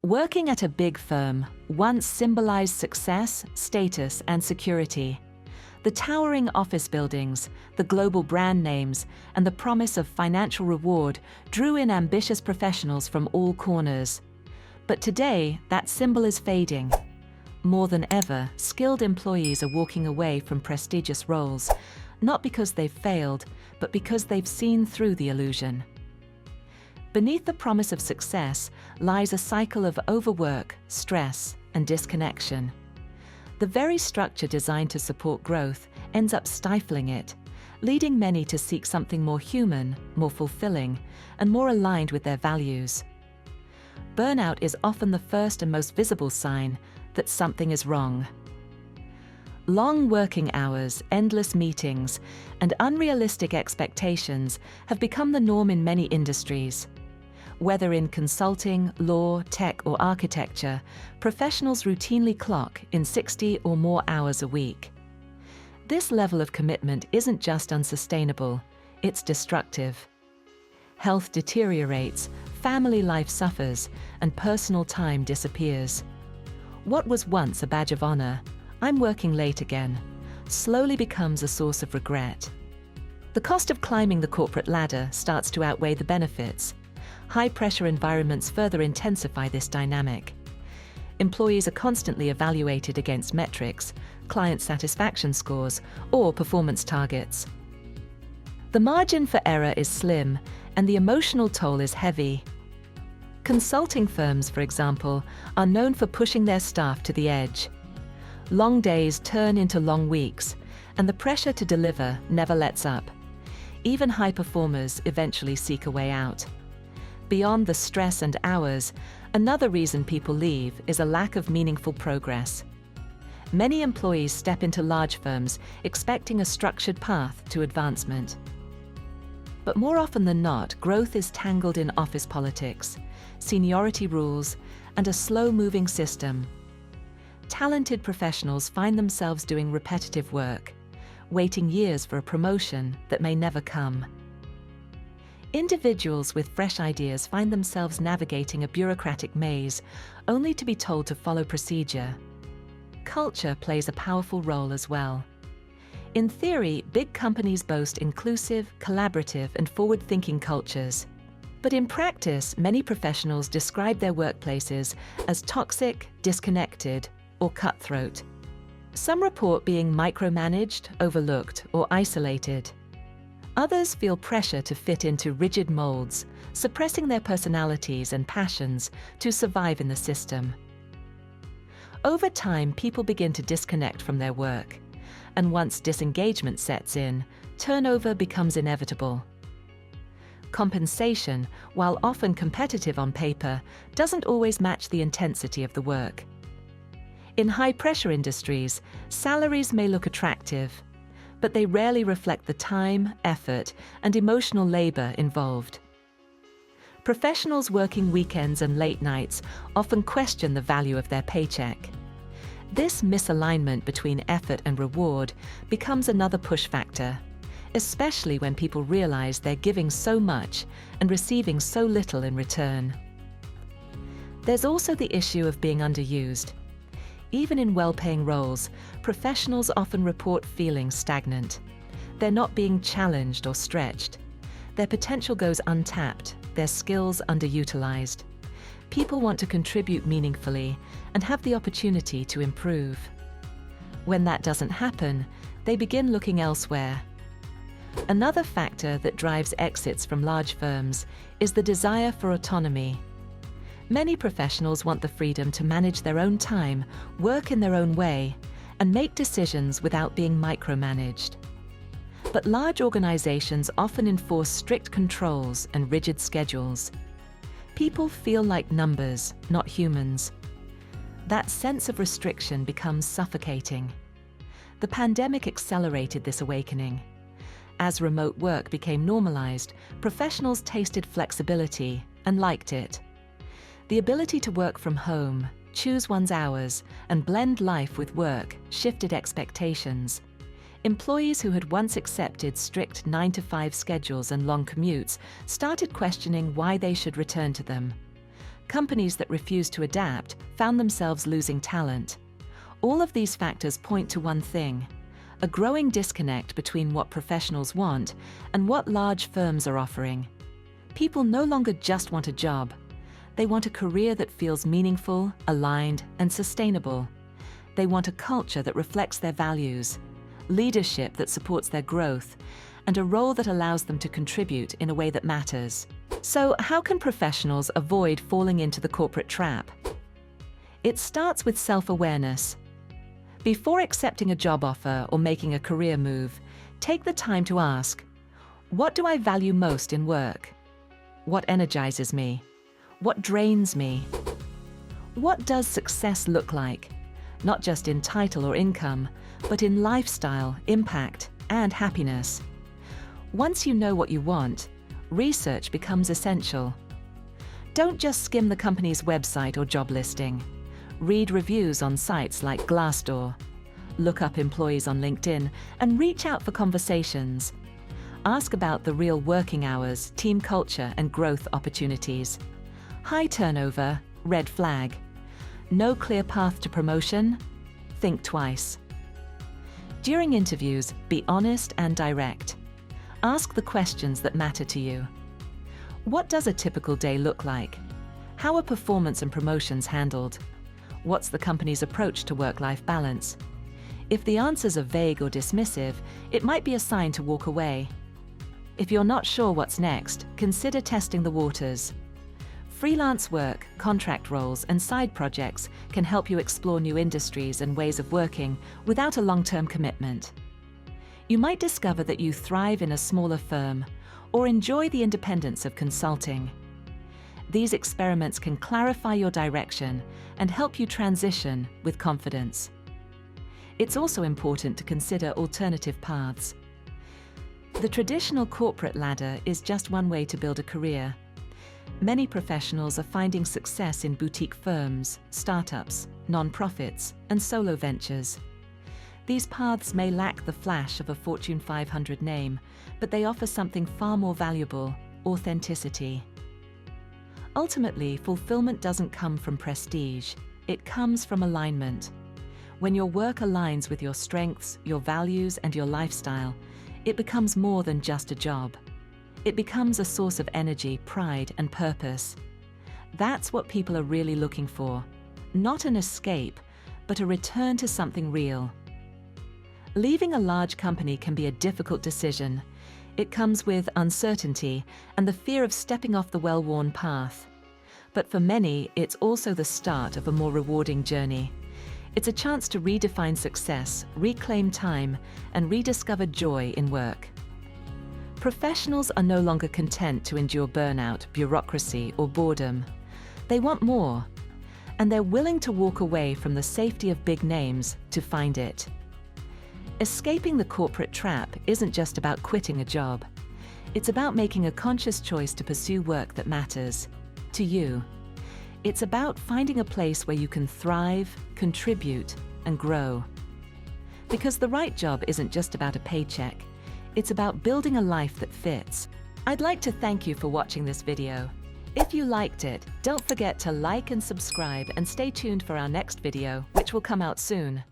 Working at a big firm once symbolized success, status, and security. The towering office buildings, the global brand names, and the promise of financial reward drew in ambitious professionals from all corners. But today, that symbol is fading. More than ever, skilled employees are walking away from prestigious roles, not because they've failed, but because they've seen through the illusion. Beneath the promise of success lies a cycle of overwork, stress, and disconnection. The very structure designed to support growth ends up stifling it, leading many to seek something more human, more fulfilling, and more aligned with their values. Burnout is often the first and most visible sign that something is wrong. Long working hours, endless meetings, and unrealistic expectations have become the norm in many industries. Whether in consulting, law, tech, or architecture, professionals routinely clock in 60 or more hours a week. This level of commitment isn't just unsustainable, it's destructive. Health deteriorates, family life suffers, and personal time disappears. What was once a badge of honor, "I'm working late again," slowly becomes a source of regret. The cost of climbing the corporate ladder starts to outweigh the benefits. High-pressure environments further intensify this dynamic. Employees are constantly evaluated against metrics, client satisfaction scores, or performance targets. The margin for error is slim, and the emotional toll is heavy. Consulting firms, for example, are known for pushing their staff to the edge. Long days turn into long weeks, and the pressure to deliver never lets up. Even high performers eventually seek a way out. Beyond the stress and hours, another reason people leave is a lack of meaningful progress. Many employees step into large firms expecting a structured path to advancement. But more often than not, growth is tangled in office politics, seniority rules, and a slow-moving system. Talented professionals find themselves doing repetitive work, waiting years for a promotion that may never come. Individuals with fresh ideas find themselves navigating a bureaucratic maze, only to be told to follow procedure. Culture plays a powerful role as well. In theory, big companies boast inclusive, collaborative, and forward-thinking cultures. But in practice, many professionals describe their workplaces as toxic, disconnected, or cutthroat. Some report being micromanaged, overlooked, or isolated. Others feel pressure to fit into rigid molds, suppressing their personalities and passions to survive in the system. Over time, people begin to disconnect from their work, and once disengagement sets in, turnover becomes inevitable. Compensation, while often competitive on paper, doesn't always match the intensity of the work. In high-pressure industries, salaries may look attractive, but they rarely reflect the time, effort, and emotional labor involved. Professionals working weekends and late nights often question the value of their paycheck. This misalignment between effort and reward becomes another push factor, especially when people realize they're giving so much and receiving so little in return. There's also the issue of being underused. Even in well-paying roles, professionals often report feeling stagnant. They're not being challenged or stretched. Their potential goes untapped, their skills underutilized. People want to contribute meaningfully and have the opportunity to improve. When that doesn't happen, they begin looking elsewhere. Another factor that drives exits from large firms is the desire for autonomy. Many professionals want the freedom to manage their own time, work in their own way, and make decisions without being micromanaged. But large organizations often enforce strict controls and rigid schedules. People feel like numbers, not humans. That sense of restriction becomes suffocating. The pandemic accelerated this awakening. As remote work became normalized, professionals tasted flexibility and liked it. The ability to work from home, choose one's hours, and blend life with work shifted expectations. Employees who had once accepted strict 9-to-5 schedules and long commutes started questioning why they should return to them. Companies that refused to adapt found themselves losing talent. All of these factors point to one thing: a growing disconnect between what professionals want and what large firms are offering. People no longer just want a job. They want a career that feels meaningful, aligned, and sustainable. They want a culture that reflects their values, leadership that supports their growth, and a role that allows them to contribute in a way that matters. So, how can professionals avoid falling into the corporate trap? It starts with self-awareness. Before accepting a job offer or making a career move, take the time to ask, what do I value most in work? What energizes me? What drains me? What does success look like? Not just in title or income, but in lifestyle, impact, and happiness. Once you know what you want, research becomes essential. Don't just skim the company's website or job listing. Read reviews on sites like Glassdoor. Look up employees on LinkedIn and reach out for conversations. Ask about the real working hours, team culture, and growth opportunities. High turnover, red flag. No clear path to promotion? Think twice. During interviews, be honest and direct. Ask the questions that matter to you. What does a typical day look like? How are performance and promotions handled? What's the company's approach to work-life balance? If the answers are vague or dismissive, it might be a sign to walk away. If you're not sure what's next, consider testing the waters. Freelance work, contract roles, and side projects can help you explore new industries and ways of working without a long-term commitment. You might discover that you thrive in a smaller firm or enjoy the independence of consulting. These experiments can clarify your direction and help you transition with confidence. It's also important to consider alternative paths. The traditional corporate ladder is just one way to build a career. Many professionals are finding success in boutique firms, startups, non-profits, and solo ventures. These paths may lack the flash of a Fortune 500 name, but they offer something far more valuable: authenticity. Ultimately, fulfillment doesn't come from prestige, it comes from alignment. When your work aligns with your strengths, your values, and your lifestyle, it becomes more than just a job. It becomes a source of energy, pride, and purpose. That's what people are really looking for. Not an escape, but a return to something real. Leaving a large company can be a difficult decision. It comes with uncertainty and the fear of stepping off the well-worn path. But for many, it's also the start of a more rewarding journey. It's a chance to redefine success, reclaim time, and rediscover joy in work. Professionals are no longer content to endure burnout, bureaucracy, or boredom. They want more, and they're willing to walk away from the safety of big names to find it. Escaping the corporate trap isn't just about quitting a job. It's about making a conscious choice to pursue work that matters to you. It's about finding a place where you can thrive, contribute, and grow. Because the right job isn't just about a paycheck. It's about building a life that fits. I'd like to thank you for watching this video. If you liked it, don't forget to like and subscribe and stay tuned for our next video, which will come out soon.